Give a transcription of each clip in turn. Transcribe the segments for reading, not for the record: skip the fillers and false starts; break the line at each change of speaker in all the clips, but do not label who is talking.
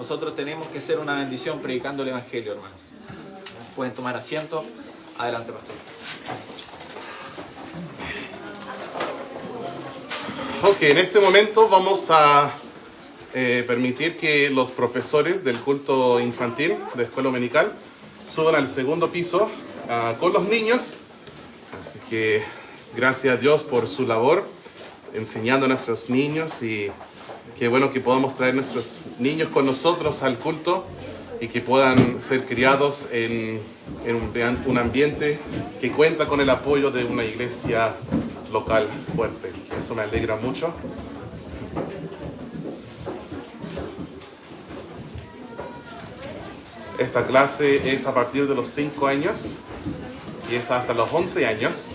nosotros tenemos que ser una bendición predicando el Evangelio, hermanos. Pueden tomar asiento. Adelante, pastor.
Ok, en este momento vamos a permitir que los profesores del culto infantil de escuela dominical suban al segundo piso con los niños. Así que gracias a Dios por su labor enseñando a nuestros niños, y qué bueno que podamos traer nuestros niños con nosotros al culto y que puedan ser criados en un ambiente que cuenta con el apoyo de una iglesia local fuerte. Eso me alegra mucho. Esta clase es a partir de los 5 años y es hasta los 11 años.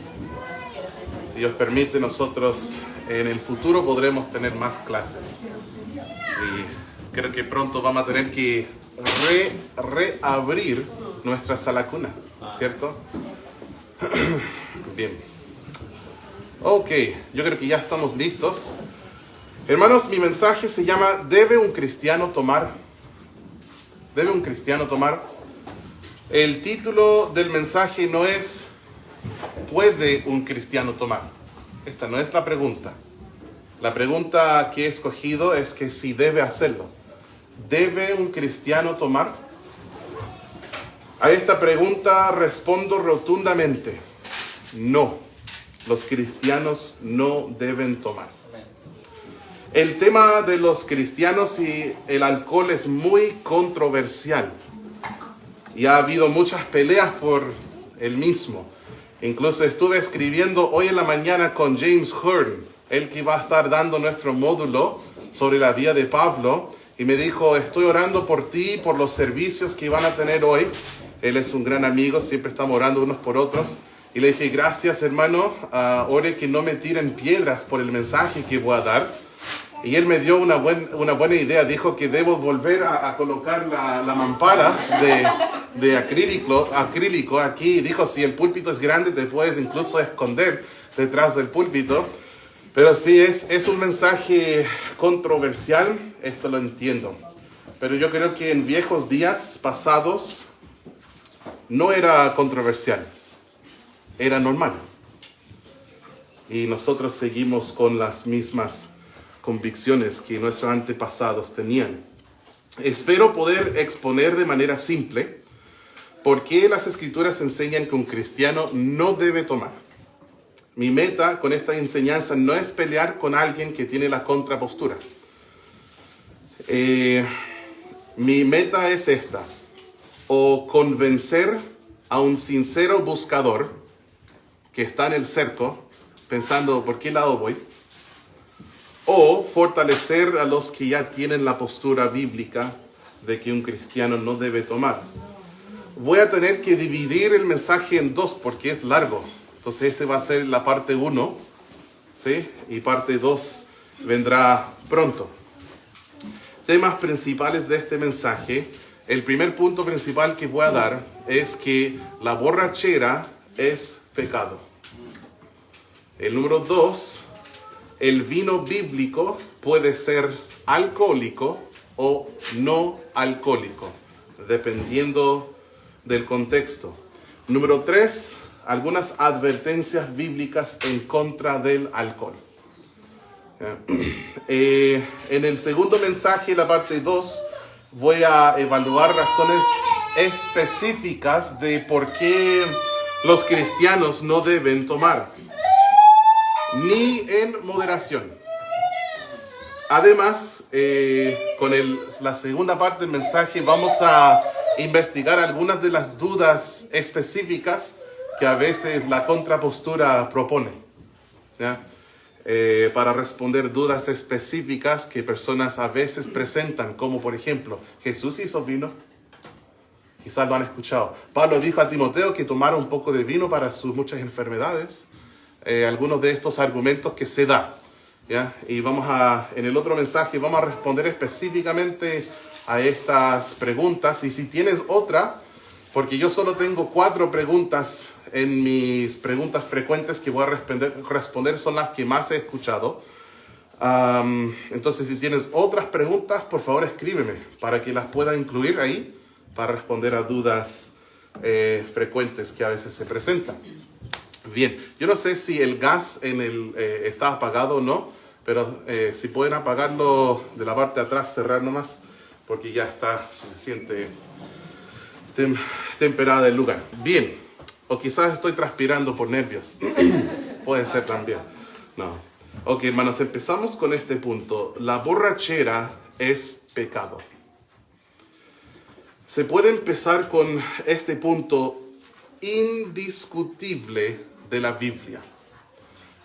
Si Dios permite, nosotros en el futuro podremos tener más clases. Y creo que pronto vamos a tener que reabrir nuestra sala cuna, ¿cierto? Bien. Ok, yo creo que ya estamos listos. Hermanos, mi mensaje se llama ¿Debe un cristiano tomar? ¿Debe un cristiano tomar? El título del mensaje no es ¿puede un cristiano tomar? Esta no es la pregunta. La pregunta que he escogido es que si debe hacerlo. ¿Debe un cristiano tomar? A esta pregunta respondo rotundamente: no. Los cristianos no deben tomar. El tema de los cristianos y el alcohol es muy controversial. Y ha habido muchas peleas por el mismo. Incluso estuve escribiendo hoy en la mañana con James Hurd, el que va a estar dando nuestro módulo sobre la vida de Pablo. Y me dijo: estoy orando por ti, por los servicios que van a tener hoy. Él es un gran amigo, siempre estamos orando unos por otros. Y le dije: gracias, hermano, ore que no me tiren piedras por el mensaje que voy a dar. Y él me dio una buena idea. Dijo que debo volver a colocar la mampara de acrílico aquí. Dijo: si el púlpito es grande, te puedes incluso esconder detrás del púlpito. Pero sí, es un mensaje controversial, esto lo entiendo. Pero yo creo que en viejos días pasados no era controversial. Era normal. Y nosotros seguimos con las mismas convicciones que nuestros antepasados tenían. Espero poder exponer de manera simple por qué las Escrituras enseñan que un cristiano no debe tomar. Mi meta con esta enseñanza no es pelear con alguien que tiene la contrapostura. Mi meta es esta: o convencer a un sincero buscador que está en el cerco, pensando ¿por qué lado voy? O fortalecer a los que ya tienen la postura bíblica de que un cristiano no debe tomar. Voy a tener que dividir el mensaje en dos porque es largo. Entonces ese va a ser la parte 1, ¿sí? Y parte 2 vendrá pronto. Temas principales de este mensaje. El primer punto principal que voy a dar es que la borrachera es pecado. El número 2, el vino bíblico puede ser alcohólico o no alcohólico, dependiendo del contexto. Número 3, algunas advertencias bíblicas en contra del alcohol. En el segundo mensaje, la parte 2, voy a evaluar razones específicas de por qué los cristianos no deben tomar, ni en moderación. Además, con la segunda parte del mensaje vamos a investigar algunas de las dudas específicas que a veces la contrapostura propone, ¿ya? Para responder dudas específicas que personas a veces presentan, como por ejemplo, ¿Jesús hizo vino? Quizás lo han escuchado. Pablo dijo a Timoteo que tomara un poco de vino para sus muchas enfermedades. Algunos de estos argumentos que se da, ¿ya? Y en el otro mensaje vamos a responder específicamente a estas preguntas. Y si tienes otra, porque yo solo tengo 4 preguntas en mis preguntas frecuentes que voy a responder, son las que más he escuchado. Entonces, si tienes otras preguntas, por favor escríbeme para que las pueda incluir ahí para responder a dudas frecuentes que a veces se presentan. Bien, yo no sé si el gas está apagado o no, pero si pueden apagarlo de la parte de atrás, cerrar nomás, porque ya está suficiente temperada el lugar. Bien, o quizás estoy transpirando por nervios. Puede ser también. No. Ok, hermanos, empezamos con este punto. La borrachera es pecado. Se puede empezar con este punto indiscutible de la Biblia.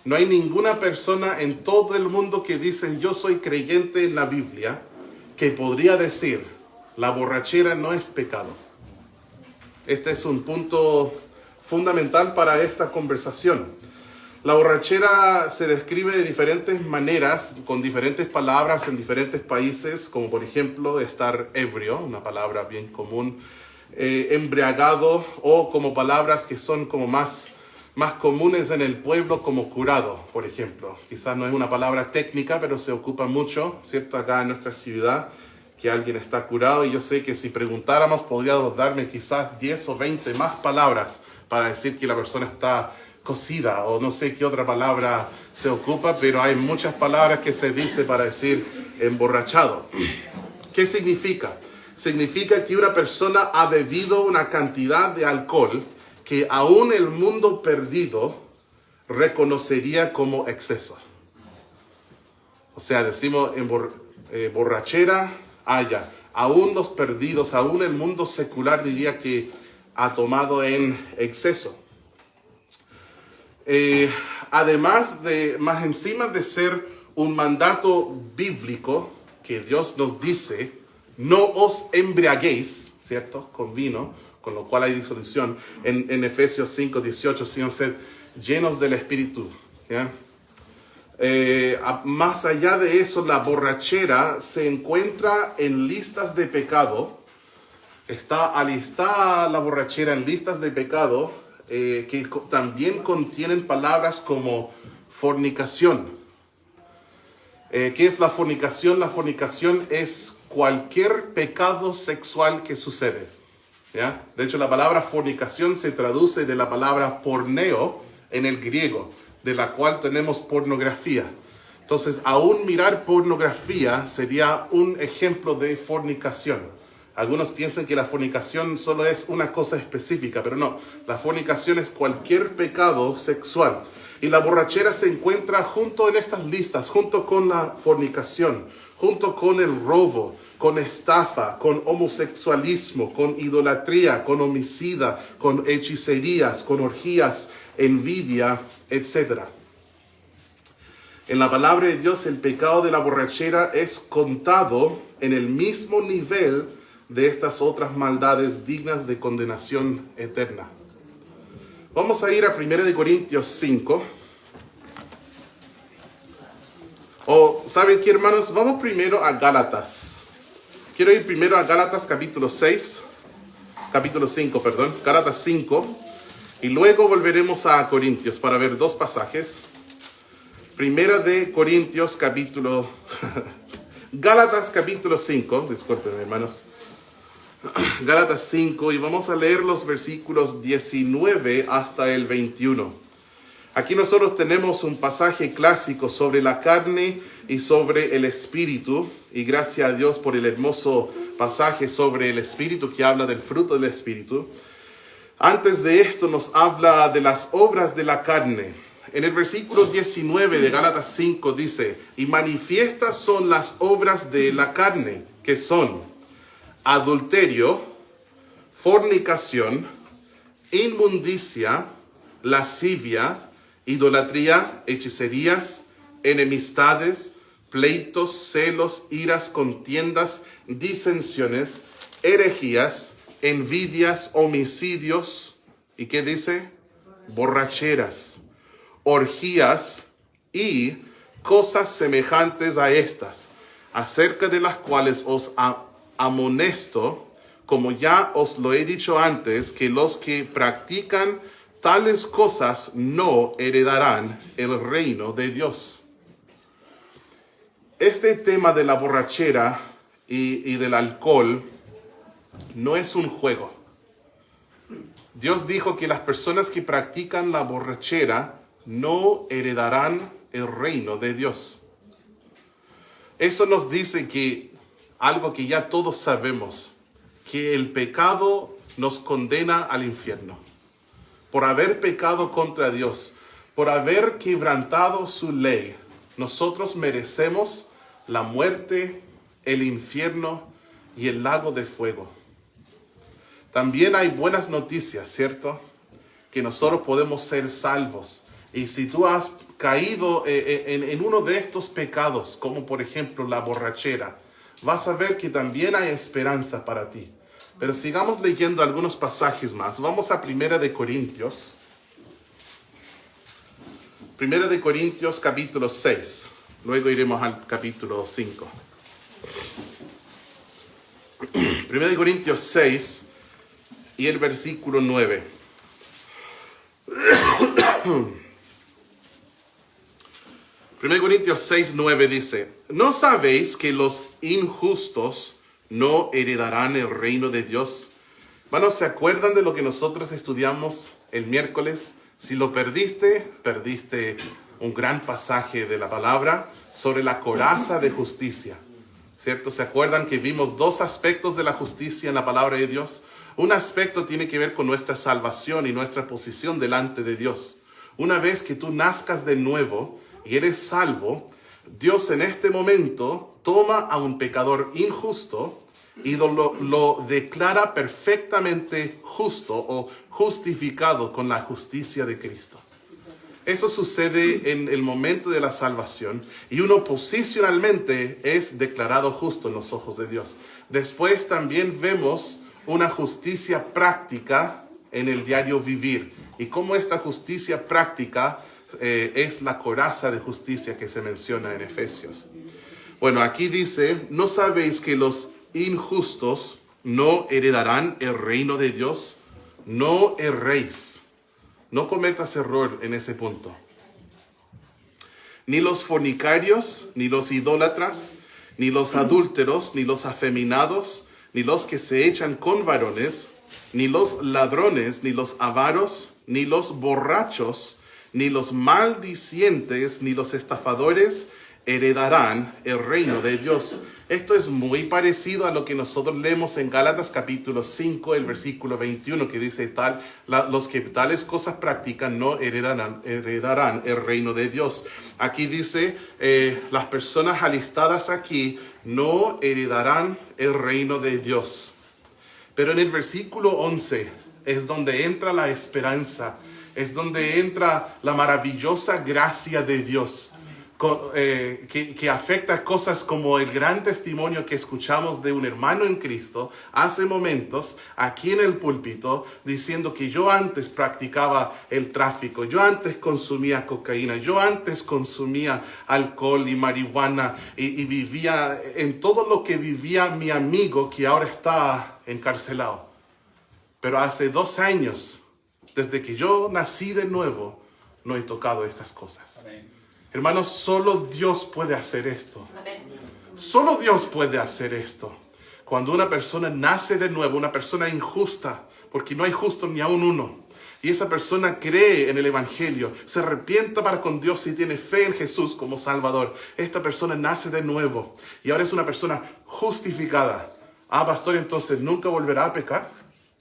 No hay ninguna persona en todo el mundo que dice yo soy creyente en la Biblia que podría decir la borrachera no es pecado. Este es un punto fundamental para esta conversación. La borrachera se describe de diferentes maneras, con diferentes palabras en diferentes países, como por ejemplo estar ebrio, una palabra bien común, embriagado, o como palabras que son como más comunes en el pueblo, como curado, por ejemplo. Quizás no es una palabra técnica, pero se ocupa mucho, ¿cierto? Acá en nuestra ciudad, que alguien está curado, y yo sé que si preguntáramos podríamos darme quizás 10 o 20 más palabras para decir que la persona está cocida, o no sé qué otra palabra se ocupa, pero hay muchas palabras que se dice para decir emborrachado. ¿Qué significa? Significa que una persona ha bebido una cantidad de alcohol que aún el mundo perdido reconocería como exceso. O sea, decimos borrachera, ya. Aún los perdidos, aún el mundo secular diría que ha tomado en exceso. Además de, más encima de ser un mandato bíblico que Dios nos dice, no os embriaguéis, ¿cierto? Con vino, con lo cual hay disolución. En Efesios 5:18, sino sed llenos del Espíritu, ¿ya? Más allá de eso, la borrachera se encuentra en listas de pecado. Está alistada la borrachera en listas de pecado que también contienen palabras como fornicación. ¿Qué es la fornicación? La fornicación es cualquier pecado sexual que sucede, ¿ya? De hecho, la palabra fornicación se traduce de la palabra porneo en el griego, de la cual tenemos pornografía. Entonces, aún mirar pornografía sería un ejemplo de fornicación. Algunos piensan que la fornicación solo es una cosa específica, pero no. La fornicación es cualquier pecado sexual. Y la borrachera se encuentra junto en estas listas, junto con la fornicación, junto con el robo, con estafa, con homosexualismo, con idolatría, con homicida, con hechicerías, con orgías, envidia, etc. En la palabra de Dios, el pecado de la borrachera es contado en el mismo nivel de estas otras maldades dignas de condenación eterna. Vamos a ir a 1 Corintios 5. ¿Saben qué, hermanos? Vamos primero a Gálatas. Quiero ir primero a Gálatas capítulo 5, Gálatas 5, y luego volveremos a Corintios para ver dos pasajes. Gálatas capítulo 5, disculpen, hermanos. Gálatas 5, y vamos a leer los versículos 19 hasta el 21. Aquí nosotros tenemos un pasaje clásico sobre la carne y sobre el espíritu, y gracias a Dios por el hermoso pasaje sobre el espíritu que habla del fruto del espíritu. Antes de esto nos habla de las obras de la carne. En el versículo 19 de Gálatas 5 dice, y manifiestas son las obras de la carne, que son adulterio, fornicación, inmundicia, lascivia, idolatría, hechicerías, enemistades, pleitos, celos, iras, contiendas, disensiones, herejías, envidias, homicidios, ¿y qué dice? Borracheras, orgías y cosas semejantes a estas, acerca de las cuales os amonesto, como ya os lo he dicho antes, que los que practican tales cosas no heredarán el reino de Dios. este tema de la borrachera y del alcohol no es un juego. Dios dijo que las personas que practican la borrachera no heredarán el reino de Dios. Eso nos dice que algo que ya todos sabemos, que el pecado nos condena al infierno. Por haber pecado contra Dios, por haber quebrantado su ley, nosotros merecemos la muerte, el infierno y el lago de fuego. También hay buenas noticias, ¿cierto? Que nosotros podemos ser salvos. Y si tú has caído en uno de estos pecados, como por ejemplo la borrachera, vas a ver que también hay esperanza para ti. Pero sigamos leyendo algunos pasajes más. Vamos a 1 de Corintios. 1 de Corintios capítulo 6. Luego iremos al capítulo 5. 1 de Corintios 6 y el versículo 9. 1 Corintios 6, 9 dice: ¿No sabéis que los injustos no heredarán el reino de Dios? Hermanos, ¿se acuerdan de lo que nosotros estudiamos el miércoles? Si lo perdiste, perdiste un gran pasaje de la palabra sobre la coraza de justicia, ¿cierto? ¿Se acuerdan que vimos dos aspectos de la justicia en la palabra de Dios? Un aspecto tiene que ver con nuestra salvación y nuestra posición delante de Dios. Una vez que tú nazcas de nuevo y eres salvo, Dios en este momento toma a un pecador injusto y lo declara perfectamente justo o justificado con la justicia de Cristo. Eso sucede en el momento de la salvación y uno posicionalmente es declarado justo en los ojos de Dios. Después también vemos una justicia práctica en el diario vivir y cómo esta justicia práctica es la coraza de justicia que se menciona en Efesios. Bueno, aquí dice: ¿no sabéis que los injustos no heredarán el reino de Dios? No erréis. No cometas error en ese punto. Ni los fornicarios, ni los idólatras, ni los adúlteros, ni los afeminados, ni los que se echan con varones, ni los ladrones, ni los avaros, ni los borrachos, ni los maldicientes, ni los estafadores heredarán el reino de Dios. Esto es muy parecido a lo que nosotros leemos en Gálatas capítulo 5, el versículo 21, que dice: los que tales cosas practican no heredarán el reino de Dios. Aquí dice, las personas alistadas aquí no heredarán el reino de Dios. Pero en el versículo 11 es donde entra la esperanza, es donde entra la maravillosa gracia de Dios, que afecta cosas como el gran testimonio que escuchamos de un hermano en Cristo hace momentos aquí en el púlpito, diciendo que yo antes practicaba el tráfico, yo antes consumía cocaína, yo antes consumía alcohol y marihuana y vivía en todo lo que vivía mi amigo que ahora está encarcelado. Pero hace 2 años, desde que yo nací de nuevo, no he tocado estas cosas. Amén. Hermanos, solo Dios puede hacer esto. Amén. Solo Dios puede hacer esto. Cuando una persona nace de nuevo, una persona injusta, porque no hay justo ni aún uno, y esa persona cree en el Evangelio, se arrepienta para con Dios y tiene fe en Jesús como Salvador, esta persona nace de nuevo y ahora es una persona justificada. Ah, pastor, entonces ¿nunca volverá a pecar?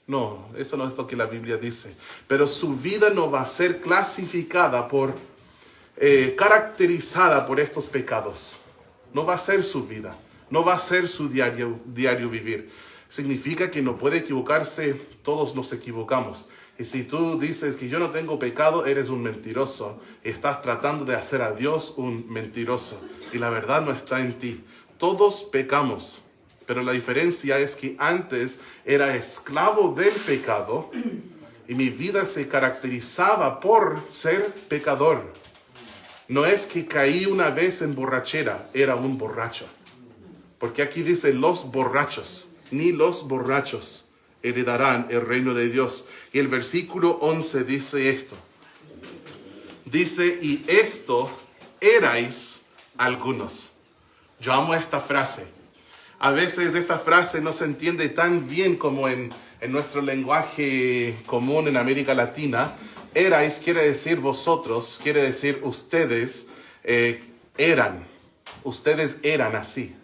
No, eso no es lo que la Biblia dice. Pero su vida no va a ser clasificada caracterizada por estos pecados. No va a ser su vida, no va a ser su diario vivir. Significa que no puede equivocarse, todos nos equivocamos. Y si tú dices que yo no tengo pecado, eres un mentiroso. Estás tratando de hacer a Dios un mentiroso. Y la verdad no está en ti. Todos pecamos. Pero la diferencia es que antes era esclavo del pecado y mi vida se caracterizaba por ser pecador. No es que caí una vez en borrachera, era un borracho. Porque aquí dice los borrachos, ni los borrachos heredarán el reino de Dios. Y el versículo 11 dice esto. Dice: y esto erais algunos. Yo amo esta frase. A veces esta frase no se entiende tan bien como en nuestro lenguaje común en América Latina. Erais quiere decir vosotros, quiere decir ustedes eran. Ustedes eran así.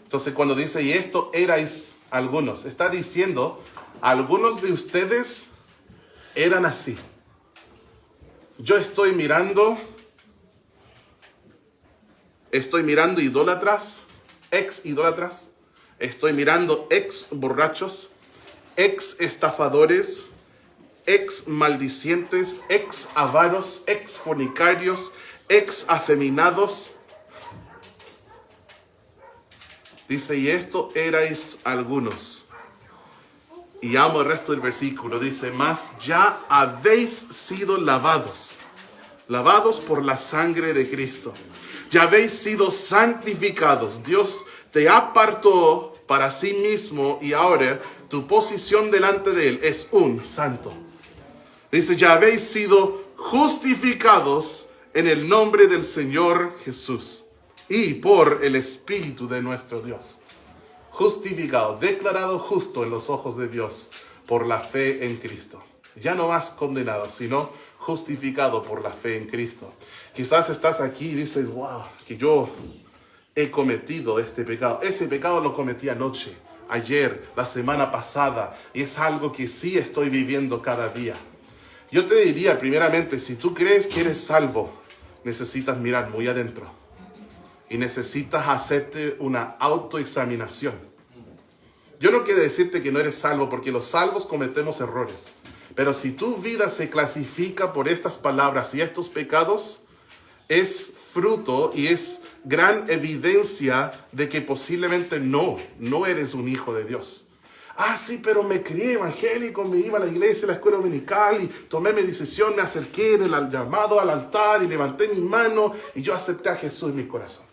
Entonces cuando dice, y esto erais algunos, está diciendo, algunos de ustedes eran así. Yo estoy mirando idólatras, ex idólatras, estoy mirando ex borrachos, ex estafadores, ex maldicientes, ex avaros, ex fornicarios, ex afeminados. Dice, y esto erais algunos. Y amo el resto del versículo. Dice, mas ya habéis sido lavados por la sangre de Cristo. Ya habéis sido santificados. Dios te apartó para sí mismo y ahora tu posición delante de Él es un santo. Dice, ya habéis sido justificados en el nombre del Señor Jesús y por el Espíritu de nuestro Dios. Justificado, declarado justo en los ojos de Dios por la fe en Cristo. Ya no más condenado, sino justificado por la fe en Cristo. Quizás estás aquí y dices, wow, que yo he cometido este pecado. Ese pecado lo cometí anoche, ayer, la semana pasada, y es algo que sí estoy viviendo cada día. Yo te diría, primeramente, si tú crees que eres salvo, necesitas mirar muy adentro. Y necesitas hacerte una autoexaminación. Yo no quiero decirte que no eres salvo, porque los salvos cometemos errores. Pero si tu vida se clasifica por estas palabras y estos pecados, es fruto y es gran evidencia de que posiblemente no eres un hijo de Dios. Ah, sí, pero me crié evangélico, me iba a la iglesia, a la escuela dominical y tomé mi decisión, me acerqué en el llamado al altar y levanté mi mano y yo acepté a Jesús en mi corazón.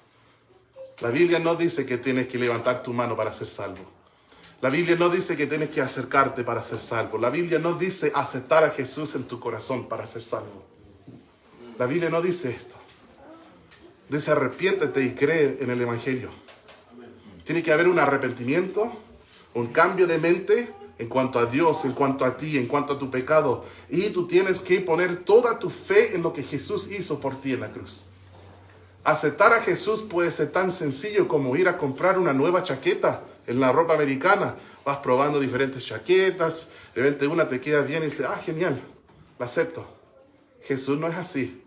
La Biblia no dice que tienes que levantar tu mano para ser salvo. La Biblia no dice que tienes que acercarte para ser salvo. La Biblia no dice aceptar a Jesús en tu corazón para ser salvo. La Biblia no dice esto. Dice arrepiéntete y cree en el Evangelio. Tiene que haber un arrepentimiento, un cambio de mente en cuanto a Dios, en cuanto a ti, en cuanto a tu pecado. Y tú tienes que poner toda tu fe en lo que Jesús hizo por ti en la cruz. Aceptar a Jesús puede ser tan sencillo como ir a comprar una nueva chaqueta en la ropa americana. Vas probando diferentes chaquetas, de repente una te queda bien y dices, genial, la acepto. Jesús no es así.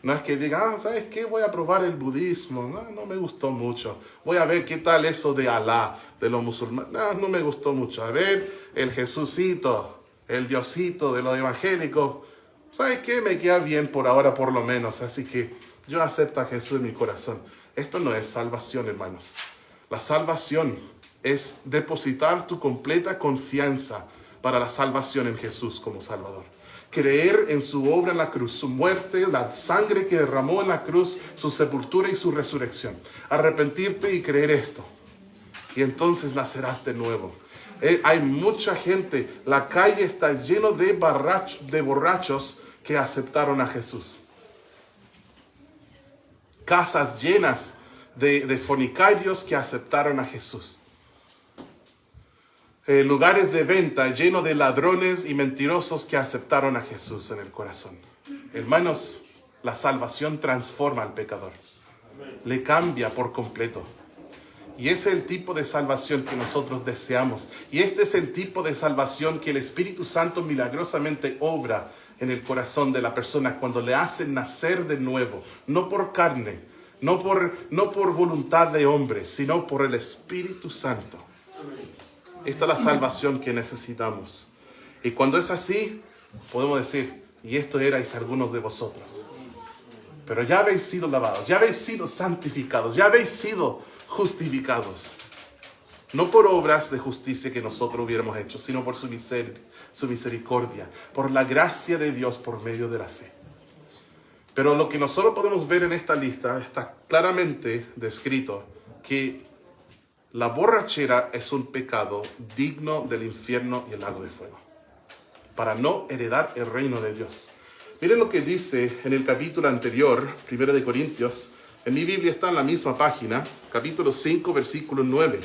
No es que diga, ¿sabes qué? Voy a probar el budismo. No me gustó mucho. Voy a ver qué tal eso de Alá, de los musulmanes. No me gustó mucho. A ver, el Jesucito, el Diosito de los evangélicos. ¿Sabes qué? Me queda bien por ahora por lo menos. Así que yo acepto a Jesús en mi corazón. Esto no es salvación, hermanos. La salvación es depositar tu completa confianza para la salvación en Jesús como Salvador. Creer en su obra en la cruz, su muerte, la sangre que derramó en la cruz, su sepultura y su resurrección. Arrepentirte y creer esto. Y entonces nacerás de nuevo. Hay mucha gente, la calle está lleno de borrachos que aceptaron a Jesús. Casas llenas de fornicarios que aceptaron a Jesús. Lugares de venta llenos de ladrones y mentirosos que aceptaron a Jesús en el corazón. Hermanos, la salvación transforma al pecador. Le cambia por completo. Y ese es el tipo de salvación que nosotros deseamos. Y este es el tipo de salvación que el Espíritu Santo milagrosamente obra en el corazón de la persona cuando le hace nacer de nuevo. No por carne, no por voluntad de hombre, sino por el Espíritu Santo. Esta es la salvación que necesitamos. Y cuando es así, podemos decir, y esto erais algunos de vosotros. Pero ya habéis sido lavados, ya habéis sido santificados, ya habéis sido justificados. No por obras de justicia que nosotros hubiéramos hecho, sino por su misericordia, por la gracia de Dios por medio de la fe. Pero lo que nosotros podemos ver en esta lista está claramente descrito que la borrachera es un pecado digno del infierno y el lago de fuego, para no heredar el reino de Dios. Miren lo que dice en el capítulo anterior, 1 de Corintios, En mi Biblia está en la misma página, capítulo 5, versículo 9.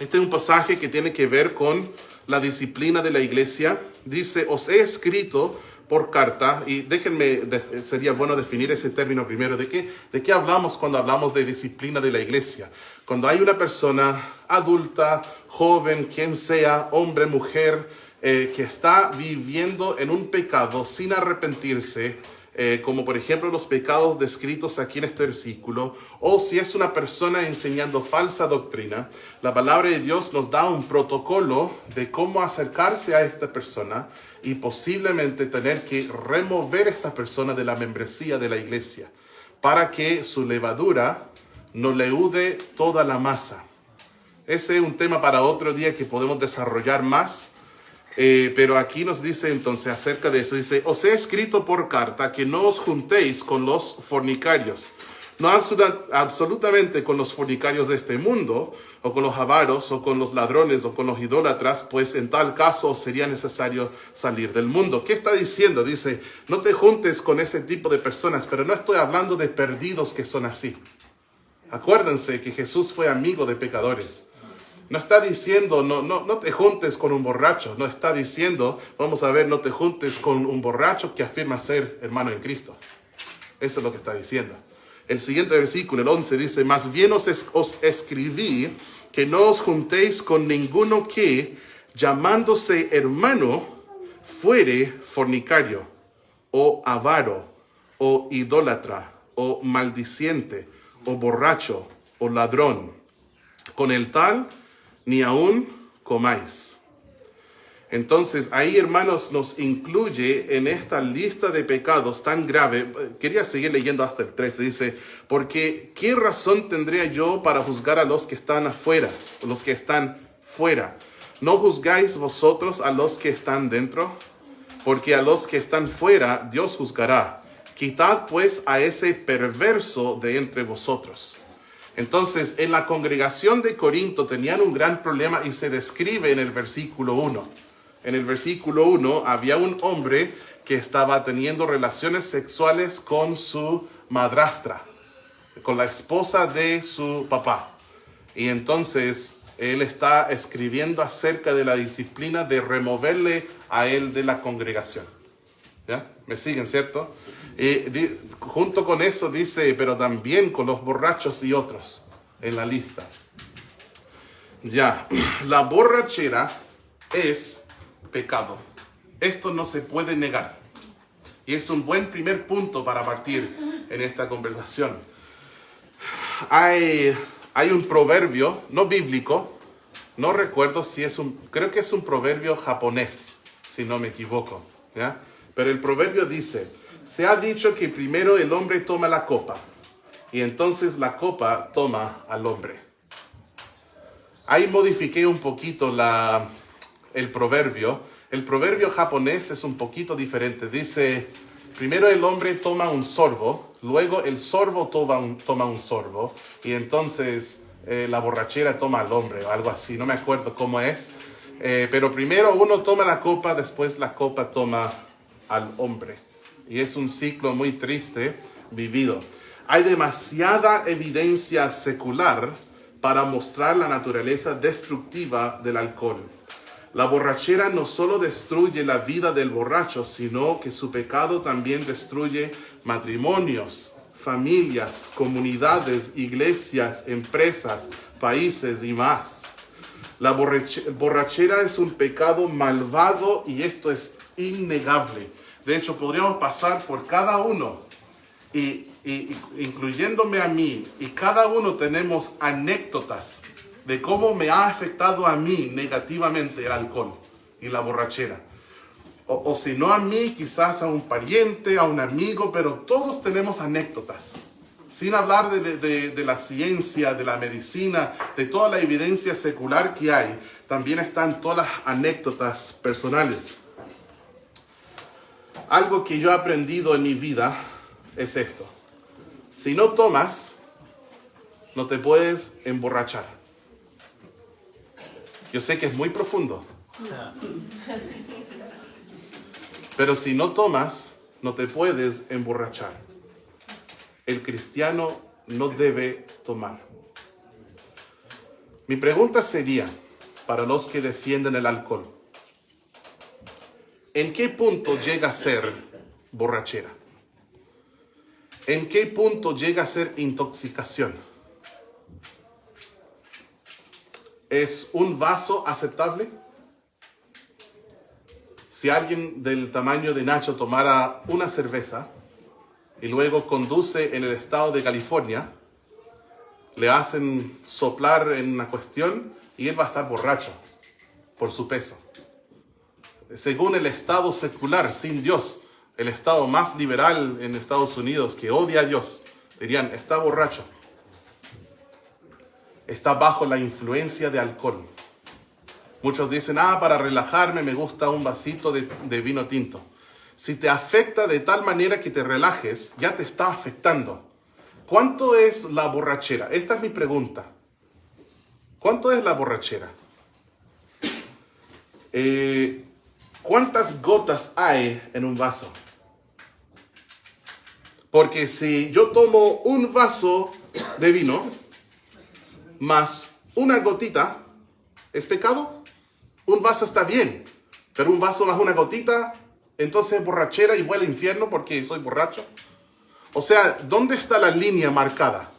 Este es un pasaje que tiene que ver con la disciplina de la iglesia. Dice, os he escrito por carta, y déjenme, sería bueno definir ese término primero. ¿De qué hablamos cuando hablamos de disciplina de la iglesia? Cuando hay una persona adulta, joven, quien sea, hombre, mujer, que está viviendo en un pecado sin arrepentirse, como por ejemplo los pecados descritos aquí en este versículo, o si es una persona enseñando falsa doctrina, la palabra de Dios nos da un protocolo de cómo acercarse a esta persona y posiblemente tener que remover a esta persona de la membresía de la iglesia para que su levadura no leude toda la masa. Ese es un tema para otro día que podemos desarrollar más. Pero aquí nos dice entonces acerca de eso, dice, os he escrito por carta que no os juntéis con los fornicarios, no absolutamente con los fornicarios de este mundo, o con los avaros, o con los ladrones, o con los idólatras, pues en tal caso sería necesario salir del mundo. ¿Qué está diciendo? Dice, no te juntes con ese tipo de personas, pero no estoy hablando de perdidos que son así. Acuérdense que Jesús fue amigo de pecadores. No está diciendo, no te juntes con un borracho. No está diciendo, vamos a ver, no te juntes con un borracho que afirma ser hermano en Cristo. Eso es lo que está diciendo. El siguiente versículo, el 11, dice, más bien os escribí que no os juntéis con ninguno que, llamándose hermano, fuere fornicario, o avaro, o idólatra, o maldiciente, o borracho, o ladrón. Con el tal ni aún comáis. Entonces, ahí, hermanos, nos incluye en esta lista de pecados tan grave. Quería seguir leyendo hasta el 13. Dice, porque ¿qué razón tendría yo para juzgar a los que están afuera, los que están fuera? ¿No juzgáis vosotros a los que están dentro? Porque a los que están fuera Dios juzgará. Quitad pues a ese perverso de entre vosotros. Entonces, en la congregación de Corinto tenían un gran problema y se describe en el versículo 1. En el versículo 1 había un hombre que estaba teniendo relaciones sexuales con su madrastra, con la esposa de su papá. Y entonces él está escribiendo acerca de la disciplina de removerle a él de la congregación. ¿Ya? ¿Me siguen, cierto? Junto con eso dice, pero también con los borrachos y otros en la lista. Ya, la borrachera es pecado. Esto no se puede negar. Y es un buen primer punto para partir en esta conversación. Hay un proverbio, no bíblico, no recuerdo si creo que es un proverbio japonés, si no me equivoco, ¿ya? Pero el proverbio dice, se ha dicho que primero el hombre toma la copa y entonces la copa toma al hombre. Ahí modifiqué un poquito el proverbio. El proverbio japonés es un poquito diferente. Dice, primero el hombre toma un sorbo, luego el sorbo toma un sorbo y entonces la borrachera toma al hombre o algo así. No me acuerdo cómo es. Pero primero uno toma la copa, después la copa toma al hombre. Y es un ciclo muy triste vivido. Hay demasiada evidencia secular para mostrar la naturaleza destructiva del alcohol. La borrachera no solo destruye la vida del borracho, sino que su pecado también destruye matrimonios, familias, comunidades, iglesias, empresas, países y más. La borrachera es un pecado malvado y esto es innegable. De hecho, podríamos pasar por cada uno, incluyéndome a mí, y cada uno tenemos anécdotas de cómo me ha afectado a mí negativamente el alcohol y la borrachera. O si no a mí, quizás a un pariente, a un amigo, pero todos tenemos anécdotas. Sin hablar de la ciencia, de la medicina, de toda la evidencia secular que hay, también están todas las anécdotas personales. Algo que yo he aprendido en mi vida es esto. Si no tomas, no te puedes emborrachar. Yo sé que es muy profundo. Pero si no tomas, no te puedes emborrachar. el cristiano no debe tomar? Mi pregunta sería, para los que defienden el alcohol, ¿en qué punto llega a ser borrachera? ¿En qué punto llega a ser intoxicación? ¿Es un vaso aceptable? Si alguien del tamaño de Nacho tomara una cerveza y luego conduce en el estado de California, le hacen soplar en una cuestión y él va a estar borracho por su peso. Según el estado secular, sin Dios, el estado más liberal en Estados Unidos que odia a Dios, dirían, está borracho. Está bajo la influencia de alcohol. Muchos dicen, para relajarme me gusta un vasito de vino tinto. Si te afecta de tal manera que te relajes, ya te está afectando. ¿Cuánto es la borrachera? Esta es mi pregunta. ¿Cuánto es la borrachera? ¿Cuántas gotas hay en un vaso? Porque si yo tomo un vaso de vino más una gotita, ¿es pecado? Un vaso está bien, pero un vaso más una gotita, entonces es borrachera y voy al infierno porque soy borracho. O sea, ¿dónde está la línea marcada?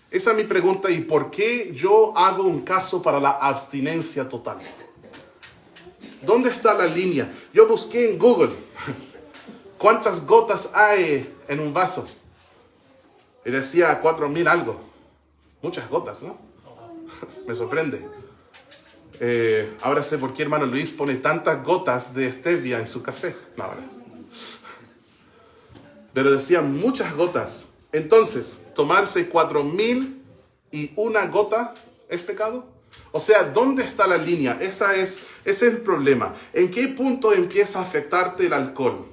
Esa es mi pregunta. ¿Y por qué yo hago un caso para la abstinencia total? ¿Dónde está la línea? Yo busqué en Google cuántas gotas hay en un vaso. Y decía 4,000 algo. Muchas gotas, ¿no? Me sorprende. Ahora sé por qué hermano Luis pone tantas gotas de stevia en su café. No, ahora. Pero decía muchas gotas. Entonces, tomarse 4,001 gota es pecado. O sea, ¿dónde está la línea? Ese es el problema. ¿En qué punto empieza a afectarte el alcohol?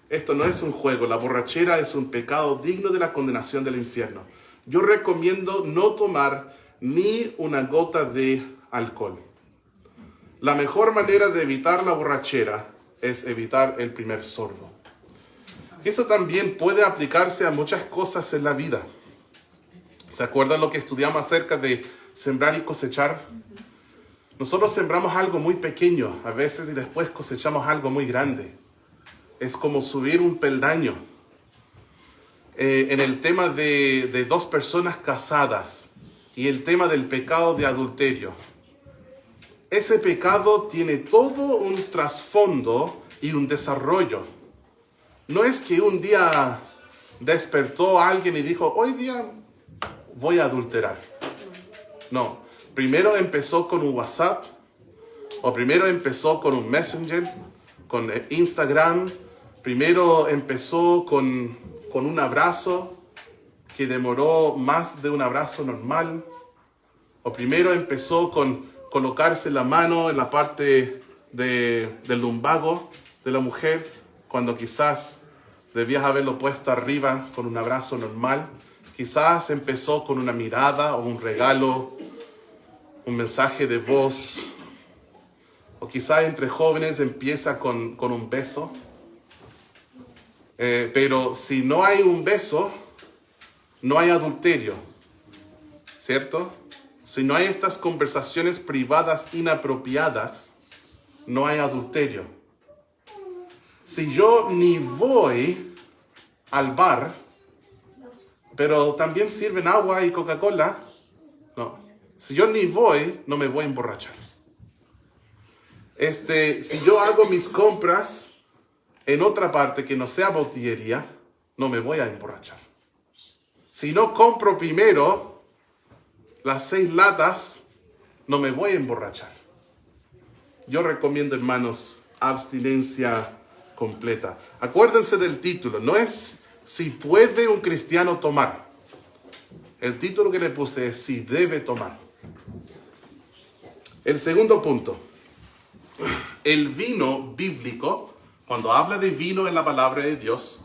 Esto no es un juego. La borrachera es un pecado digno de la condenación del infierno. Yo recomiendo no tomar ni una gota de alcohol. La mejor manera de evitar la borrachera es evitar el primer sorbo. Eso también puede aplicarse a muchas cosas en la vida. ¿Se acuerdan lo que estudiamos acerca de sembrar y cosechar? Nosotros sembramos algo muy pequeño a veces y después cosechamos algo muy grande. Es como subir un peldaño. En el tema de dos personas casadas y el tema del pecado de adulterio. Ese pecado tiene todo un trasfondo y un desarrollo. No es que un día despertó alguien y dijo, hoy día voy a adulterar. No, primero empezó con un WhatsApp, o primero empezó con un Messenger, con Instagram, primero empezó con un abrazo que demoró más de un abrazo normal, o primero empezó con colocarse la mano en la parte del lumbago de la mujer, cuando quizás debías haberlo puesto arriba con un abrazo normal. Quizás empezó con una mirada o un regalo, un mensaje de voz. O quizás entre jóvenes empieza con un beso. Pero si no hay un beso, no hay adulterio, ¿cierto? Si no hay estas conversaciones privadas inapropiadas, no hay adulterio. Si yo ni voy al bar, pero también sirven agua y Coca-Cola, no. Si yo ni voy, no me voy a emborrachar. Si yo hago mis compras en otra parte que no sea botillería, no me voy a emborrachar. Si no compro primero las 6 latas, no me voy a emborrachar. Yo recomiendo, hermanos, abstinencia completa. Acuérdense del título, no es si puede un cristiano tomar. El título que le puse es si debe tomar. El segundo punto, el vino bíblico, cuando habla de vino en la palabra de Dios,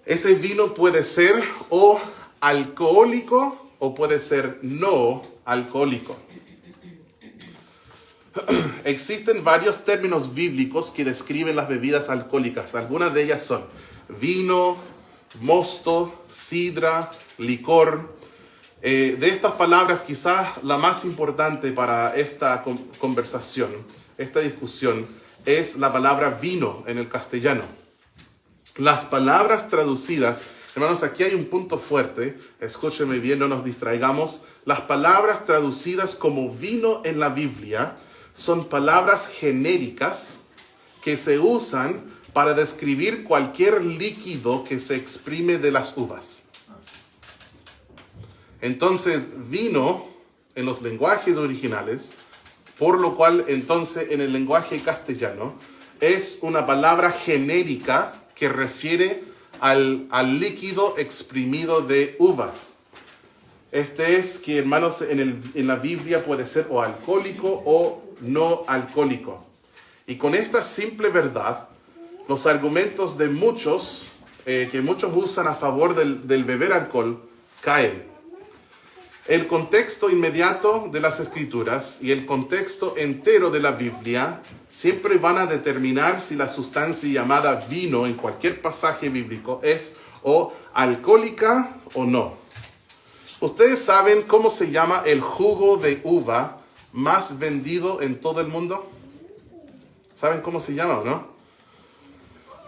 ese vino puede ser o alcohólico o puede ser no alcohólico. Existen varios términos bíblicos que describen las bebidas alcohólicas. Algunas de ellas son vino, mosto, sidra, licor. De estas palabras, quizás la más importante para esta conversación, esta discusión, es la palabra vino en el castellano. Las palabras traducidas, hermanos, aquí hay un punto fuerte, escúchenme bien, no nos distraigamos. Las palabras traducidas como vino en la Biblia son palabras genéricas que se usan para describir cualquier líquido que se exprime de las uvas. Entonces, vino en los lenguajes originales, por lo cual entonces en el lenguaje castellano es una palabra genérica que refiere al líquido exprimido de uvas. Este es que, hermanos, en la Biblia puede ser o alcohólico o no alcohólico. Y con esta simple verdad, los argumentos de muchos, que muchos usan a favor del beber alcohol, caen. El contexto inmediato de las Escrituras y el contexto entero de la Biblia siempre van a determinar si la sustancia llamada vino en cualquier pasaje bíblico es o alcohólica o no. ¿Ustedes saben cómo se llama el jugo de uva más vendido en todo el mundo? ¿Saben cómo se llama o no?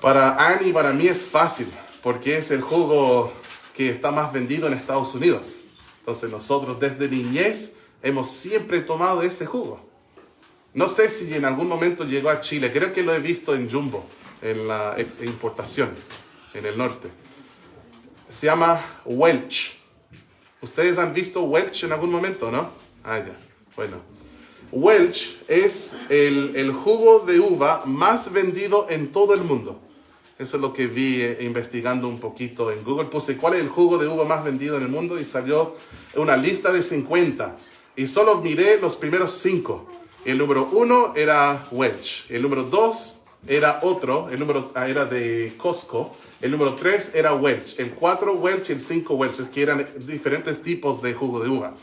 Para Annie y para mí es fácil, porque es el jugo que está más vendido en Estados Unidos. Entonces nosotros desde niñez hemos siempre tomado ese jugo. No sé si en algún momento llegó a Chile, creo que lo he visto en Jumbo, en la importación, en el norte. Se llama Welch. ¿Ustedes han visto Welch en algún momento, no? Ah, ya. Bueno. Welch es el jugo de uva más vendido en todo el mundo. Eso es lo que vi investigando un poquito en Google. Puse cuál es el jugo de uva más vendido en el mundo y salió una lista de 50. Y solo miré los primeros 5. El número 1 era Welch. El número 2 era otro. El número era de Costco. El número 3 era Welch. El 4 Welch y el 5 Welch, que eran diferentes tipos de jugo de uva.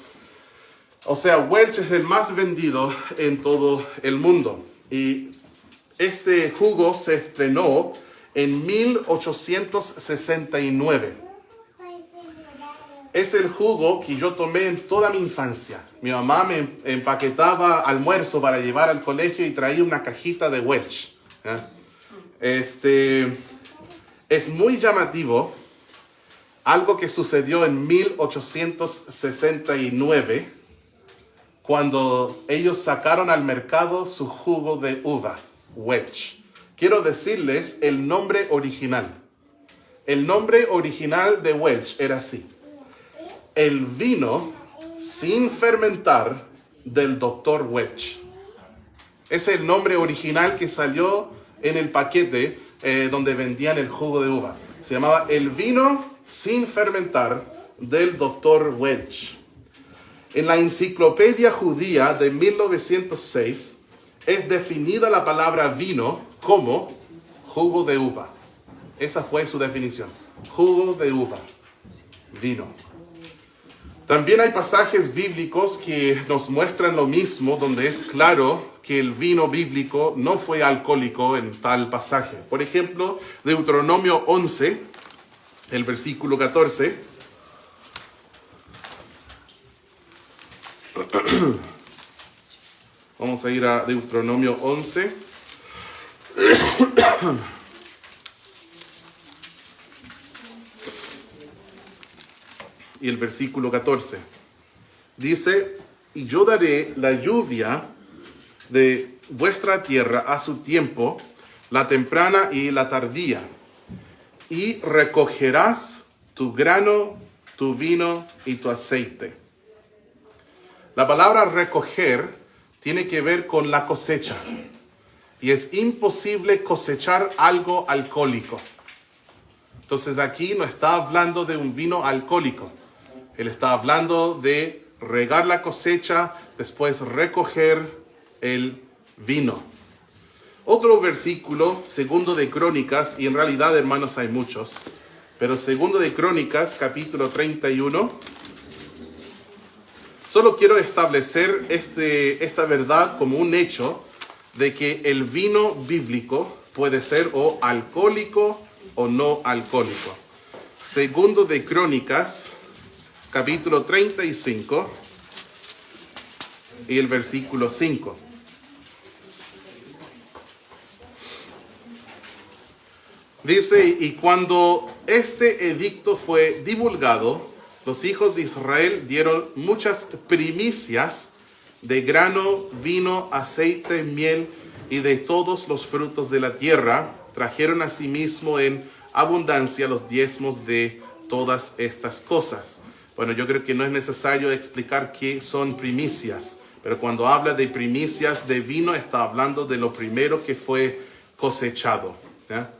O sea, Welch es el más vendido en todo el mundo. Y este jugo se estrenó en 1869. Es el jugo que yo tomé en toda mi infancia. Mi mamá me empaquetaba almuerzo para llevar al colegio y traía una cajita de Welch. Es muy llamativo algo que sucedió en 1869 cuando ellos sacaron al mercado su jugo de uva, Welch. Quiero decirles el nombre original. El nombre original de Welch era así: el vino sin fermentar del Dr. Welch. Es el nombre original que salió en el paquete donde vendían el jugo de uva. Se llamaba el vino sin fermentar del Dr. Welch. En la enciclopedia judía de 1906 es definida la palabra vino como jugo de uva. Esa fue su definición. Jugo de uva. Vino. También hay pasajes bíblicos que nos muestran lo mismo, donde es claro que el vino bíblico no fue alcohólico en tal pasaje. Por ejemplo, Deuteronomio 11, el versículo 14. Vamos a ir a Deuteronomio 11. Y el versículo 14. Dice: y yo daré la lluvia de vuestra tierra a su tiempo, la temprana y la tardía, y recogerás tu grano, tu vino y tu aceite. La palabra recoger tiene que ver con la cosecha. Y es imposible cosechar algo alcohólico. Entonces aquí no está hablando de un vino alcohólico. Él está hablando de regar la cosecha, después recoger el vino. Otro versículo, segundo de Crónicas, y en realidad, hermanos, hay muchos, pero segundo de Crónicas, capítulo 31. Solo quiero establecer esta verdad como un hecho de que el vino bíblico puede ser o alcohólico o no alcohólico. Segundo de Crónicas, capítulo 35 y el versículo 5. Dice, y cuando este edicto fue divulgado, los hijos de Israel dieron muchas primicias de grano, vino, aceite, miel y de todos los frutos de la tierra. Trajeron asimismo en abundancia los diezmos de todas estas cosas. Bueno, yo creo que no es necesario explicar qué son primicias, pero cuando habla de primicias de vino, está hablando de lo primero que fue cosechado, ¿ya?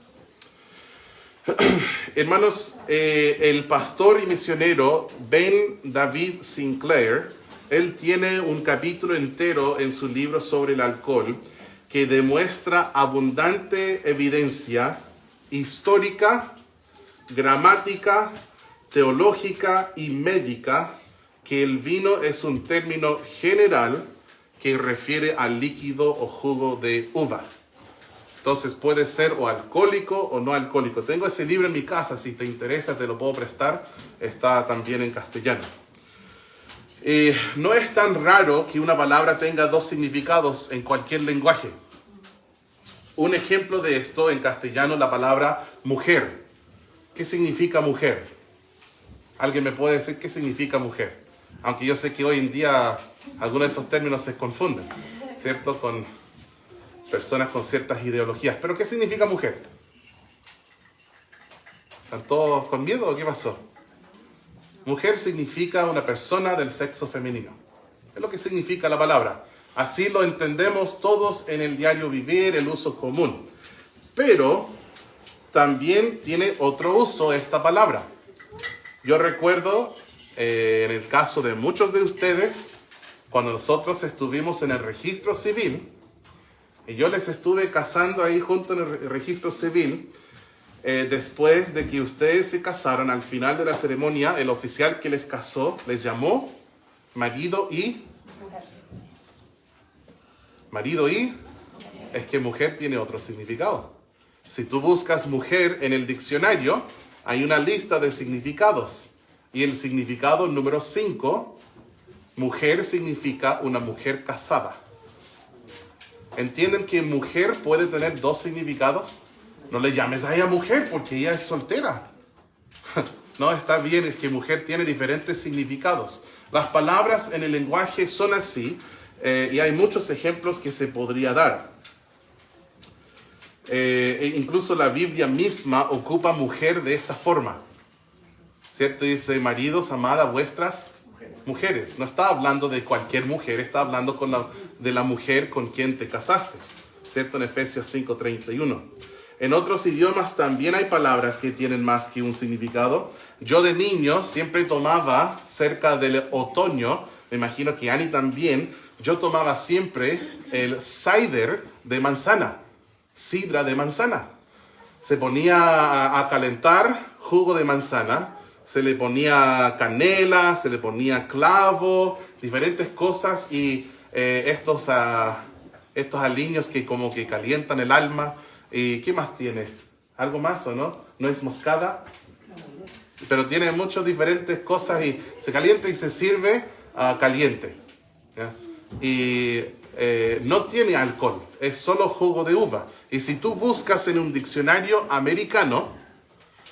Hermanos, el pastor y misionero Ben David Sinclair, él tiene un capítulo entero en su libro sobre el alcohol que demuestra abundante evidencia histórica, gramática, teológica y médica que el vino es un término general que refiere al líquido o jugo de uva. Entonces puede ser o alcohólico o no alcohólico. Tengo ese libro en mi casa, si te interesa te lo puedo prestar. Está también en castellano. No es tan raro que una palabra tenga dos significados en cualquier lenguaje. Un ejemplo de esto en castellano, la palabra mujer. ¿Qué significa mujer? ¿Alguien me puede decir qué significa mujer? Aunque yo sé que hoy en día algunos de esos términos se confunden, ¿cierto? Con personas con ciertas ideologías. ¿Pero qué significa mujer? ¿Están todos con miedo o qué pasó? Mujer significa una persona del sexo femenino. Es lo que significa la palabra. Así lo entendemos todos en el diario vivir, el uso común. Pero también tiene otro uso esta palabra. Yo recuerdo, en el caso de muchos de ustedes, cuando nosotros estuvimos en el registro civil, y yo les estuve casando ahí junto en el registro civil. Después de que ustedes se casaron, al final de la ceremonia, el oficial que les casó les llamó marido y... mujer. Marido y... es que mujer tiene otro significado. Si tú buscas mujer en el diccionario, hay una lista de significados. Y el significado número 5, mujer significa una mujer casada. ¿Entienden que mujer puede tener dos significados? No le llames a ella mujer porque ella es soltera. No, está bien, es que mujer tiene diferentes significados. Las palabras en el lenguaje son así y hay muchos ejemplos que se podría dar. Incluso la Biblia misma ocupa mujer de esta forma. ¿Cierto? Dice, maridos, amad a vuestras mujeres. No está hablando de cualquier mujer, está hablando de la mujer con quien te casaste, ¿cierto? En Efesios 5:31. En otros idiomas también hay palabras que tienen más que un significado. Yo de niño siempre tomaba, cerca del otoño, me imagino que Annie también, yo tomaba siempre el cider de manzana, sidra de manzana. Se ponía a calentar jugo de manzana, se le ponía canela, se le ponía clavo, diferentes cosas y estos aliños que como que calientan el alma. ¿Y qué más tiene? ¿Algo más o no? ¿No es moscada? Pero tiene muchas diferentes cosas y se calienta y se sirve caliente, ¿ya? Y no tiene alcohol, es solo jugo de uva. Y si tú buscas en un diccionario americano,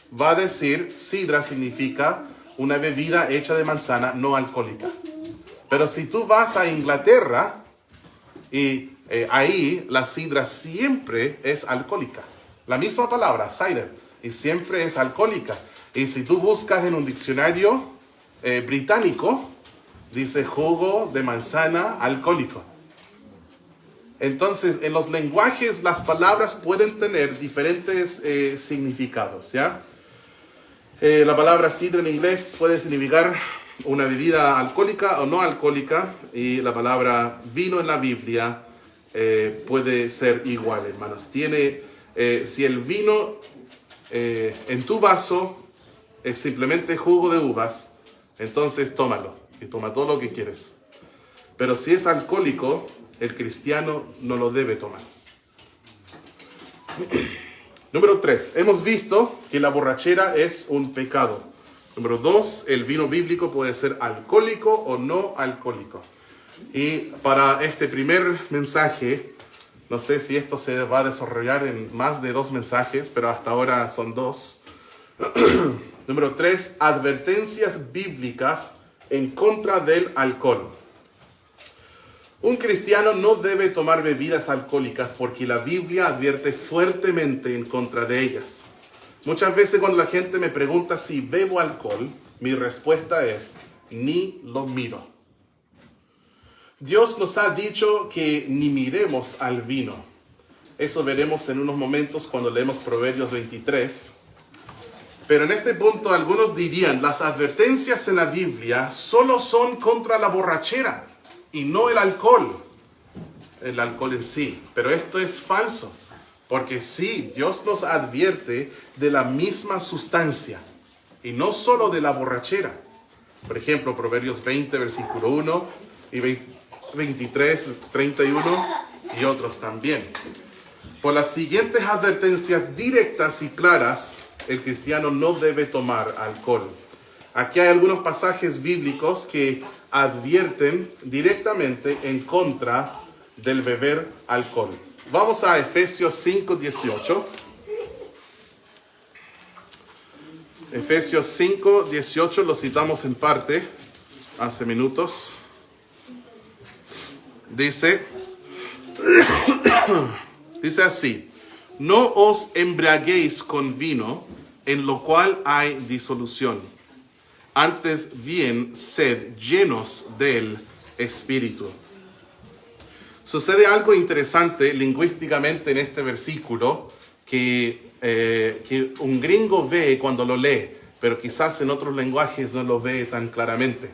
va a decir, sidra significa una bebida hecha de manzana no alcohólica. Pero si tú vas a Inglaterra y ahí la sidra siempre es alcohólica. La misma palabra, cider, y siempre es alcohólica. Y si tú buscas en un diccionario británico, dice jugo de manzana alcohólico. Entonces, en los lenguajes las palabras pueden tener diferentes significados, ¿ya? La palabra sidra en inglés puede significar una bebida alcohólica o no alcohólica, y la palabra vino en la Biblia puede ser igual, hermanos. Si el vino en tu vaso es simplemente jugo de uvas, entonces tómalo y toma todo lo que quieres. Pero si es alcohólico, el cristiano no lo debe tomar. Número 3, hemos visto que la borrachera es un pecado. Número 2, el vino bíblico puede ser alcohólico o no alcohólico. Y para este primer mensaje, no sé si esto se va a desarrollar en más de 2 mensajes, pero hasta ahora son 2. Número 3, advertencias bíblicas en contra del alcohol. Un cristiano no debe tomar bebidas alcohólicas porque la Biblia advierte fuertemente en contra de ellas. Muchas veces cuando la gente me pregunta si bebo alcohol, mi respuesta es, ni lo miro. Dios nos ha dicho que ni miremos al vino. Eso veremos en unos momentos cuando leemos Proverbios 23. Pero en este punto algunos dirían, las advertencias en la Biblia solo son contra la borrachera y no el alcohol en sí. Pero esto es falso, porque sí, Dios nos advierte de la misma sustancia y no solo de la borrachera. Por ejemplo, Proverbios 20, versículo 1 y 23, 31 y otros también. Por las siguientes advertencias directas y claras, el cristiano no debe tomar alcohol. Aquí hay algunos pasajes bíblicos que advierten directamente en contra del beber alcohol. Vamos a Efesios 5, 18. Efesios 5, 18 lo citamos en parte hace minutos. Dice así: no os embriaguéis con vino, en lo cual hay disolución. Antes bien, sed llenos del Espíritu. Sucede algo interesante lingüísticamente en este versículo que un gringo ve cuando lo lee, pero quizás en otros lenguajes no lo ve tan claramente.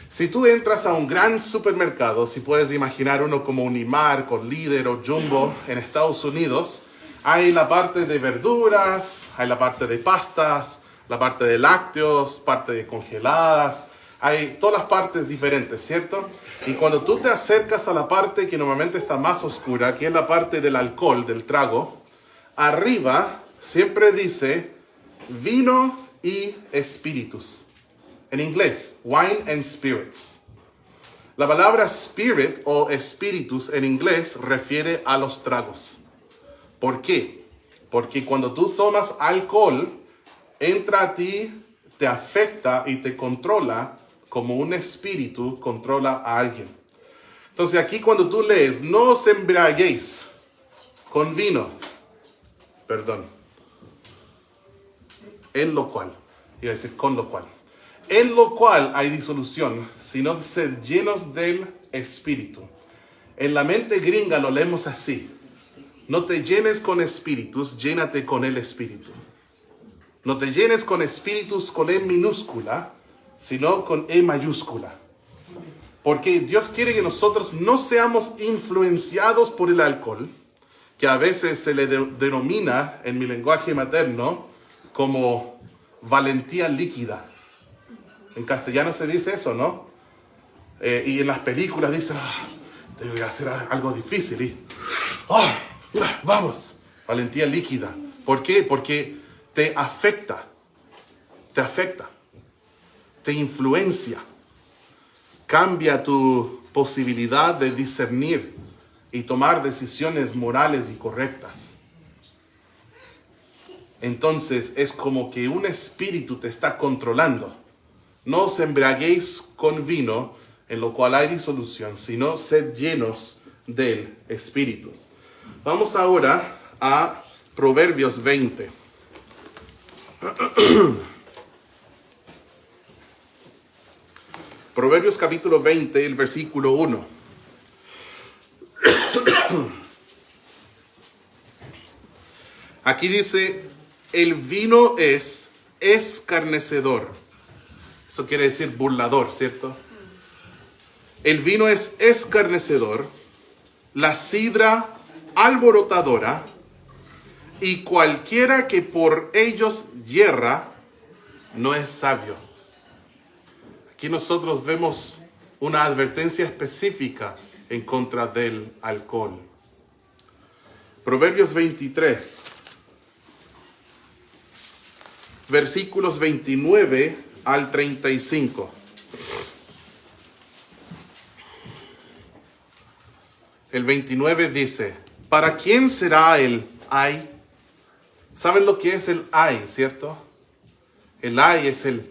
Si tú entras a un gran supermercado, si puedes imaginar uno como Unimark o Líder o Jumbo en Estados Unidos, hay la parte de verduras, hay la parte de pastas, la parte de lácteos, parte de congeladas, hay todas las partes diferentes, ¿cierto? Y cuando tú te acercas a la parte que normalmente está más oscura, que es la parte del alcohol, del trago, arriba siempre dice vino y espíritus. En inglés, wine and spirits. La palabra spirit o espíritus en inglés refiere a los tragos. ¿Por qué? Porque cuando tú tomas alcohol, entra a ti, te afecta y te controla como un espíritu controla a alguien. Entonces aquí cuando tú lees, no os embriaguéis con vino, en lo cual, iba a decir con lo cual, en lo cual hay disolución, sino sed llenos del Espíritu. En la mente gringa lo leemos así: no te llenes con espíritus, llénate con el Espíritu. No te llenes con espíritus con E minúscula, sino con E mayúscula. Porque Dios quiere que nosotros no seamos influenciados por el alcohol, que a veces se le denomina en mi lenguaje materno como valentía líquida. En castellano se dice eso, ¿no? Y en las películas dicen, debe hacer algo difícil. Y, vamos, valentía líquida. ¿Por qué? Porque te afecta, te influencia, cambia tu posibilidad de discernir y tomar decisiones morales y correctas. Entonces es como que un espíritu te está controlando. No os embriaguéis con vino, en lo cual hay disolución, sino sed llenos del Espíritu. Vamos ahora a Proverbios 20. Proverbios capítulo 20, el versículo 1. Aquí dice, el vino es escarnecedor. Eso quiere decir burlador, ¿cierto? El vino es escarnecedor, la sidra alborotadora, y cualquiera que por ellos yerra no es sabio. Aquí nosotros vemos una advertencia específica en contra del alcohol. Proverbios 23, versículos 29 al 35. El 29 dice, ¿para quién será el ay? ¿Saben lo que es el ay, cierto? El ay es el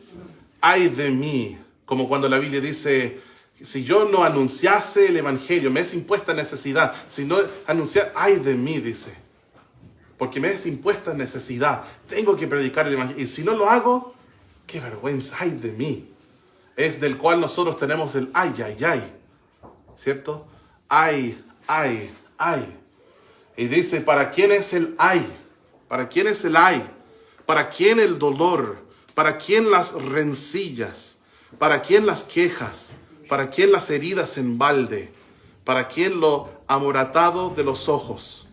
ay de mí. Como cuando la Biblia dice, si yo no anunciase el evangelio, me es impuesta necesidad. Si no anunciar, ay de mí, dice. Porque me es impuesta necesidad. Tengo que predicar el evangelio. Y si no lo hago, qué vergüenza, ay de mí. Es del cual nosotros tenemos el ay, ay, ay. ¿Cierto? Ay, ay, ay. Y dice, ¿para quién es el ay? ¿Para quién es el ay? ¿Para quién el dolor? ¿Para quién las rencillas? ¿Para quién las quejas? ¿Para quién las heridas en balde? ¿Para quién lo amoratado de los ojos?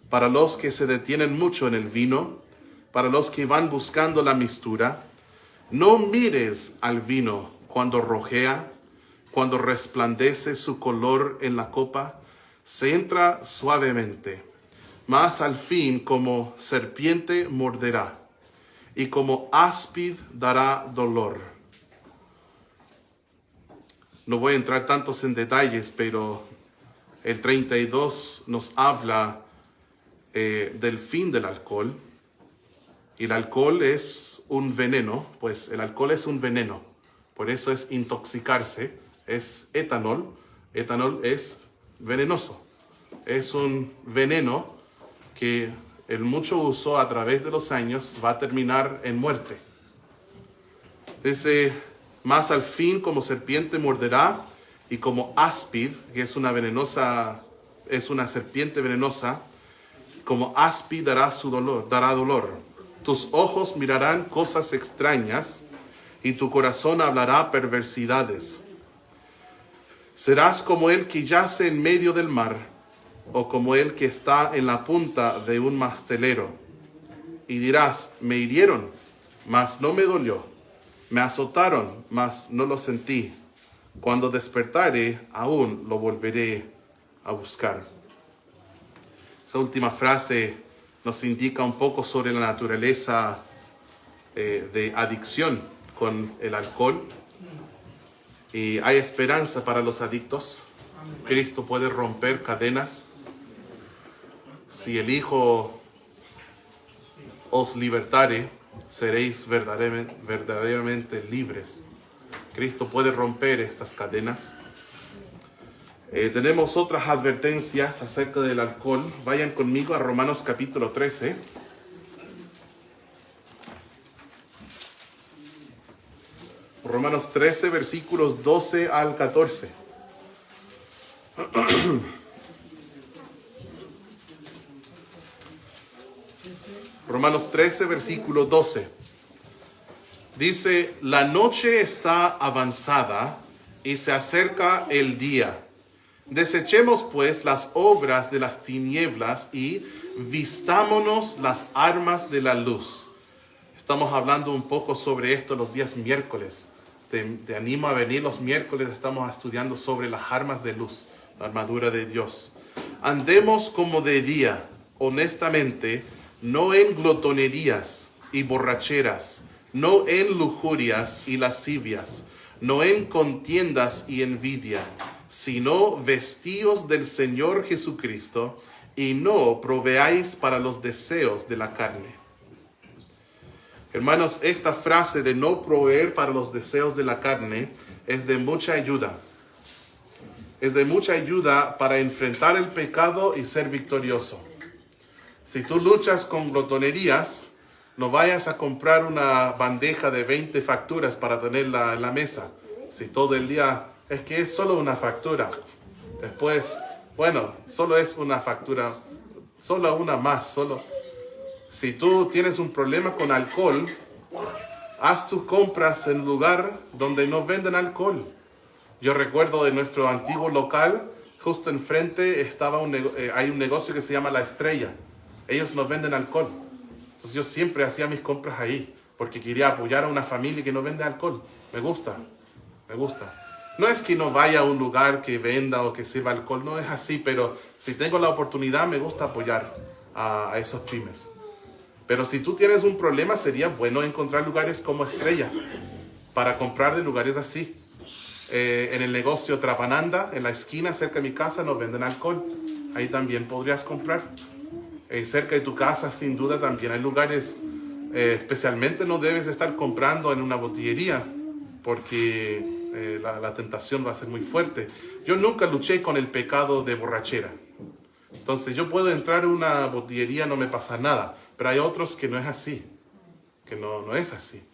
Para los que se detienen mucho en el vino, para los que van buscando la mistura. No mires al vino cuando rojea, cuando resplandece su color en la copa, se entra suavemente, mas al fin como serpiente morderá, y como áspid dará dolor. No voy a entrar tantos en detalles, pero el 32 nos habla del fin del alcohol. Y el alcohol es un veneno, pues el alcohol es un veneno. Por eso es intoxicarse, es etanol. Etanol es venenoso. Es un veneno que el mucho uso a través de los años va a terminar en muerte. Dice, más al fin como serpiente morderá, y como áspid, que es una serpiente venenosa, como áspid dará dolor. Tus ojos mirarán cosas extrañas, y tu corazón hablará perversidades. Serás como el que yace en medio del mar, o como el que está en la punta de un mastelero. Y dirás, me hirieron, mas no me dolió. Me azotaron, mas no lo sentí. Cuando despertare, aún lo volveré a buscar. Esa última frase nos indica un poco sobre la naturaleza de adicción con el alcohol. Y hay esperanza para los adictos. Cristo puede romper cadenas. Si el Hijo os libertare, seréis verdaderamente libres. Cristo puede romper estas cadenas. Tenemos otras advertencias acerca del alcohol. Vayan conmigo a Romanos capítulo 13. Romanos 13, versículos 12 al 14. Romanos 13, versículo 12. Dice, la noche está avanzada y se acerca el día. Desechemos pues las obras de las tinieblas y vistámonos las armas de la luz. Estamos hablando un poco sobre esto los días miércoles. Te animo a venir los miércoles, estamos estudiando sobre las armas de luz, la armadura de Dios. Andemos como de día, honestamente, no en glotonerías y borracheras, no en lujurias y lascivias, no en contiendas y envidia, sino vestíos del Señor Jesucristo y no proveáis para los deseos de la carne. Hermanos, esta frase de no proveer para los deseos de la carne es de mucha ayuda. Es de mucha ayuda para enfrentar el pecado y ser victorioso. Si tú luchas con glotonerías, no vayas a comprar una bandeja de 20 facturas para tenerla en la mesa. Si todo el día es que es solo una factura. Después, bueno, solo es una factura, solo una más, Si tú tienes un problema con alcohol, haz tus compras en un lugar donde no venden alcohol. Yo recuerdo de nuestro antiguo local, justo enfrente hay un negocio que se llama La Estrella. Ellos no venden alcohol. Entonces yo siempre hacía mis compras ahí, porque quería apoyar a una familia que no vende alcohol. Me gusta. No es que no vaya a un lugar que venda o que sirva alcohol, no es así, pero si tengo la oportunidad me gusta apoyar a esos pymes. Pero si tú tienes un problema, sería bueno encontrar lugares como Estrella para comprar de lugares así. En el negocio Trapananda, en la esquina cerca de mi casa, nos venden alcohol. Ahí también podrías comprar. Cerca de tu casa, sin duda, también hay lugares. Especialmente no debes estar comprando en una botillería, porque la tentación va a ser muy fuerte. Yo nunca luché con el pecado de borrachera. Entonces yo puedo entrar en una botillería, no me pasa nada. Pero hay otros que no es así. Que no es así.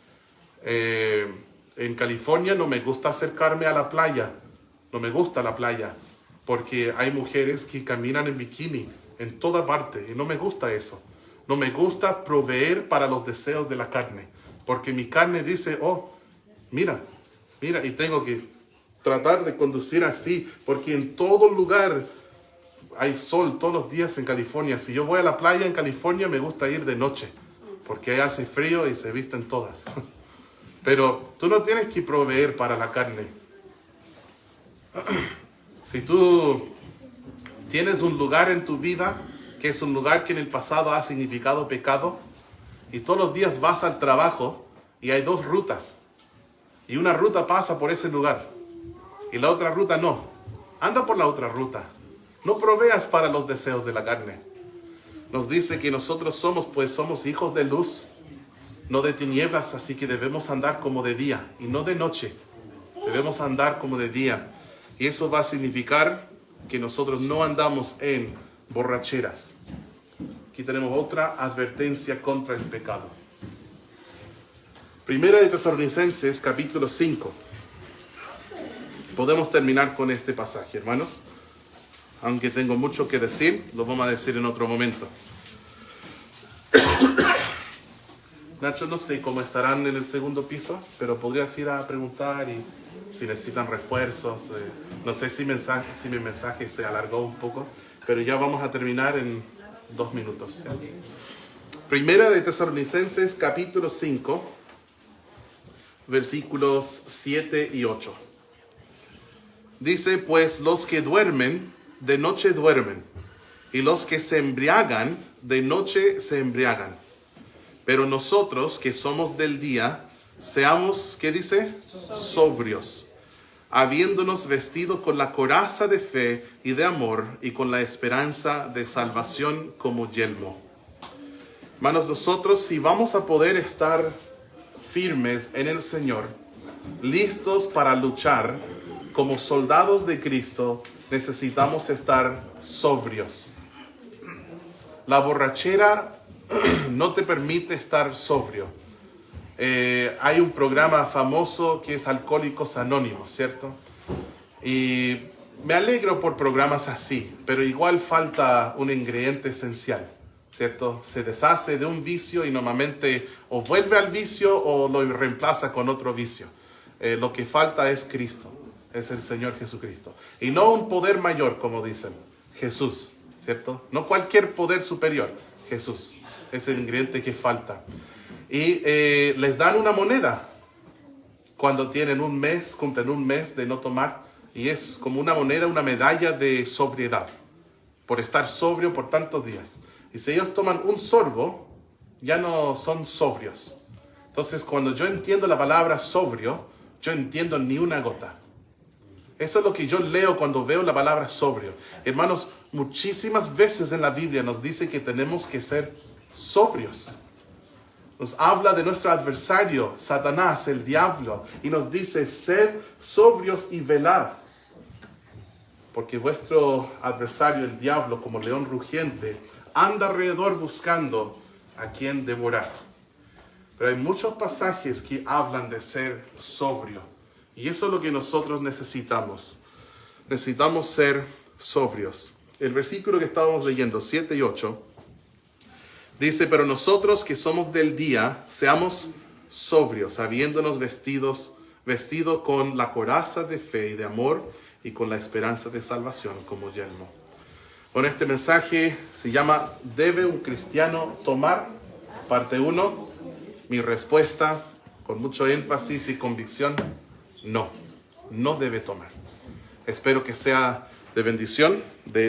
En California no me gusta acercarme a la playa. No me gusta la playa. Porque hay mujeres que caminan en bikini en toda parte. Y no me gusta eso. No me gusta proveer para los deseos de la carne. Porque mi carne dice, oh, mira, y tengo que tratar de conducir así. Porque en todo lugar hay sol todos los días en California. Si yo voy a la playa en California, me gusta ir de noche. Porque ahí hace frío y se visten todas. Pero tú no tienes que proveer para la carne. Si tú tienes un lugar en tu vida que es un lugar que en el pasado ha significado pecado, y todos los días vas al trabajo y hay dos rutas, y una ruta pasa por ese lugar y la otra ruta no, anda por la otra ruta. No proveas para los deseos de la carne. Nos dice que nosotros somos hijos de luz, no de tinieblas, así que debemos andar como de día y no de noche. Debemos andar como de día, y eso va a significar que nosotros no andamos en borracheras. Aquí tenemos otra advertencia contra el pecado. Primera de Tesalonicenses, capítulo 5. Podemos terminar con este pasaje, hermanos. Aunque tengo mucho que decir, lo vamos a decir en otro momento. Nacho, no sé cómo estarán en el segundo piso, pero podrías ir a preguntar y si necesitan refuerzos. No sé si mi mensaje se alargó un poco, pero ya vamos a terminar en 2 minutos. Primera de Tesalonicenses, capítulo 5, versículos 7 y 8. Dice, pues los que duermen, de noche duermen, y los que se embriagan, de noche se embriagan. Pero nosotros, que somos del día, seamos, ¿qué dice? Sobrios, habiéndonos vestido con la coraza de fe y de amor, y con la esperanza de salvación como yelmo. Hermanos, nosotros, si vamos a poder estar firmes en el Señor, listos para luchar como soldados de Cristo, necesitamos estar sobrios. La borrachera no te permite estar sobrio. Hay un programa famoso que es Alcohólicos Anónimos, ¿cierto? Y me alegro por programas así, pero igual falta un ingrediente esencial, ¿cierto? Se deshace de un vicio y normalmente o vuelve al vicio o lo reemplaza con otro vicio. Lo que falta es Cristo, es el Señor Jesucristo. Y no un poder mayor, como dicen, Jesús, ¿cierto? No cualquier poder superior, Jesús. Es el ingrediente que falta. Y les dan una moneda cuando tienen un mes, cumplen un mes de no tomar, y es como una moneda, una medalla de sobriedad, por estar sobrio por tantos días. Y si ellos toman un sorbo, ya no son sobrios. Entonces, cuando yo entiendo la palabra sobrio, yo entiendo ni una gota. Eso es lo que yo leo cuando veo la palabra sobrio. Hermanos, muchísimas veces en la Biblia nos dice que tenemos que ser sobrios. Nos habla de nuestro adversario, Satanás, el diablo, y nos dice, sed sobrios y velad. Porque vuestro adversario, el diablo, como león rugiente, anda alrededor buscando a quien devorar. Pero hay muchos pasajes que hablan de ser sobrio. Y eso es lo que nosotros necesitamos. Necesitamos ser sobrios. El versículo que estábamos leyendo, 7 y 8, dice, pero nosotros que somos del día, seamos sobrios, habiéndonos vestido con la coraza de fe y de amor y con la esperanza de salvación como yelmo. Con este mensaje se llama, ¿debe un cristiano tomar? Parte 1, mi respuesta con mucho énfasis y convicción, no debe tomar. Espero que sea de bendición, de